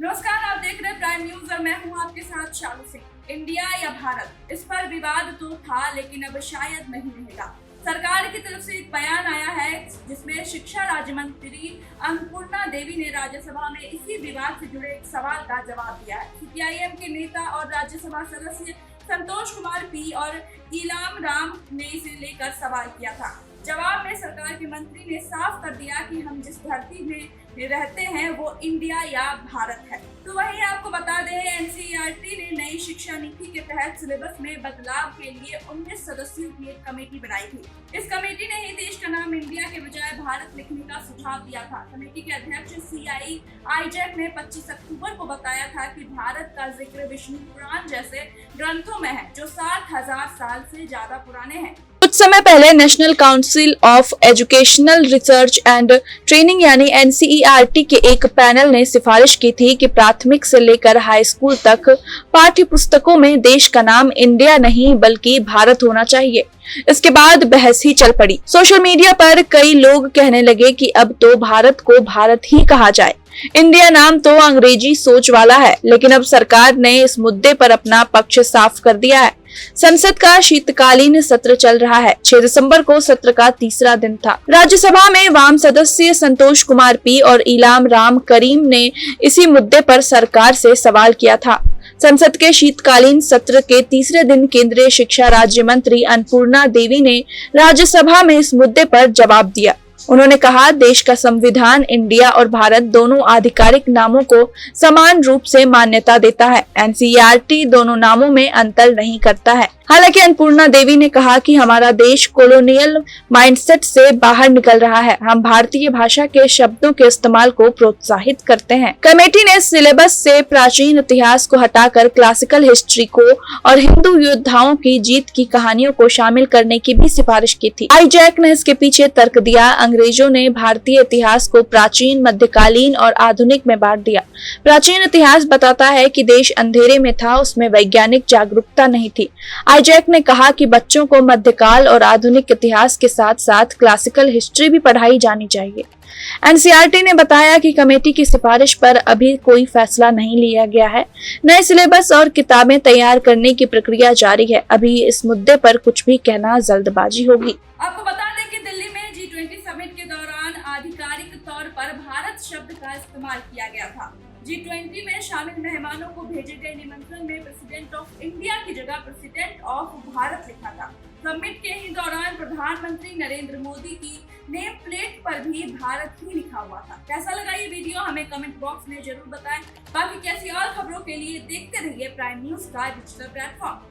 नमस्कार, आप देख रहे हैं प्राइम न्यूज और मैं हूं आपके साथ शालू सिंह। इंडिया या भारत, इस पर विवाद तो था लेकिन अब शायद नहीं रहेगा। सरकार की तरफ से एक बयान आया है जिसमें शिक्षा राज्य मंत्री अन्नपूर्णा देवी ने राज्यसभा में इसी विवाद से जुड़े एक सवाल का जवाब दिया है। सीपीआईएम के नेता और राज्यसभा सदस्य संतोष कुमार पी और इलाम राम ने इसे लेकर सवाल किया था। जवाब में सरकार के मंत्री ने साफ कर दिया कि हम जिस धरती में रहते हैं वो इंडिया या भारत है। तो वहीं आपको बता दें, एनसीईआरटी ने नई शिक्षा नीति के तहत सिलेबस में बदलाव के लिए 19 सदस्यों की एक कमेटी बनाई थी। इस कमेटी ने ही देश का नाम इंडिया के बजाय भारत लिखने का सुझाव दिया था। कमेटी के अध्यक्ष सीआई आईजैक ने 25 अक्टूबर को बताया था कि भारत का जिक्र विष्णु पुराण जैसे ग्रंथों में है जो 60,000 साल से ज्यादा पुराने हैं। कुछ समय पहले national council of educational research and training यानी एनसीईआरटी के एक पैनल ने सिफारिश की थी कि प्राथमिक से लेकर हाई स्कूल तक पाठ्य पुस्तकों में देश का नाम इंडिया नहीं बल्कि भारत होना चाहिए। इसके बाद बहस ही चल पड़ी। सोशल मीडिया पर कई लोग कहने लगे कि अब तो भारत को भारत ही कहा जाए। इंडिया नाम तो अंग्रेजी सोच वाला है, लेकिन अब सरकार ने इस मुद्दे पर अपना पक्ष साफ कर दिया है। संसद का शीतकालीन सत्र चल रहा है। 6 दिसंबर को सत्र का तीसरा दिन था। राज्यसभा में वाम सदस्य संतोष कुमार पी और इलाम राम करीम ने इसी मुद्दे पर सरकार से सवाल किया था। संसद के शीतकालीन सत्र के तीसरे दिन केंद्रीय शिक्षा राज्य मंत्री अन्नपूर्णा देवी ने राज्यसभा में इस मुद्दे पर जवाब दिया। उन्होंने कहा, देश का संविधान इंडिया और भारत दोनों आधिकारिक नामों को समान रूप से मान्यता देता है। एनसीईआरटी दोनों नामों में अंतर नहीं करता है। हालांकि अन्नपूर्णा देवी ने कहा कि हमारा देश कॉलोनियल माइंडसेट से बाहर निकल रहा है। हम भारतीय भाषा के शब्दों के इस्तेमाल को प्रोत्साहित करते हैं। कमेटी ने सिलेबस से प्राचीन इतिहास को हटाकर क्लासिकल हिस्ट्री को और हिंदू योद्धाओं की जीत की कहानियों को शामिल करने की भी सिफारिश की थी। आईजैक ने इसके पीछे तर्क दिया, अंग्रेजों ने भारतीय इतिहास को प्राचीन, मध्यकालीन और आधुनिक में बांट दिया। प्राचीन इतिहास बताता है कि देश अंधेरे में था, उसमें वैज्ञानिक जागरूकता नहीं थी। आईजैक ने कहा कि बच्चों को मध्यकाल और आधुनिक इतिहास के साथ साथ क्लासिकल हिस्ट्री भी पढ़ाई जानी चाहिए। एनसीईआरटी ने बताया कि कमेटी की सिफारिश पर अभी कोई फैसला नहीं लिया गया है। नए सिलेबस और किताबें तैयार करने की प्रक्रिया जारी है। अभी इस मुद्दे पर कुछ भी कहना जल्दबाजी होगी। आपको बता दें कि दिल्ली में G20 समिट के दौरान आधिकारिक तौर पर भारत शब्द का इस्तेमाल किया गया था। G20 में शामिल मेहमानों को भेजे गए निमंत्रण में प्रेसिडेंट ऑफ इंडिया की जगह प्रेसिडेंट ऑफ भारत लिखा था। समिट के ही दौरान प्रधानमंत्री नरेंद्र मोदी की नेम प्लेट पर भी भारत ही लिखा हुआ था। कैसा लगा ये वीडियो, हमें कमेंट बॉक्स में जरूर बताएं। बाकी कैसी और खबरों के लिए देखते रहिए प्राइम न्यूज का डिजिटल प्लेटफॉर्म।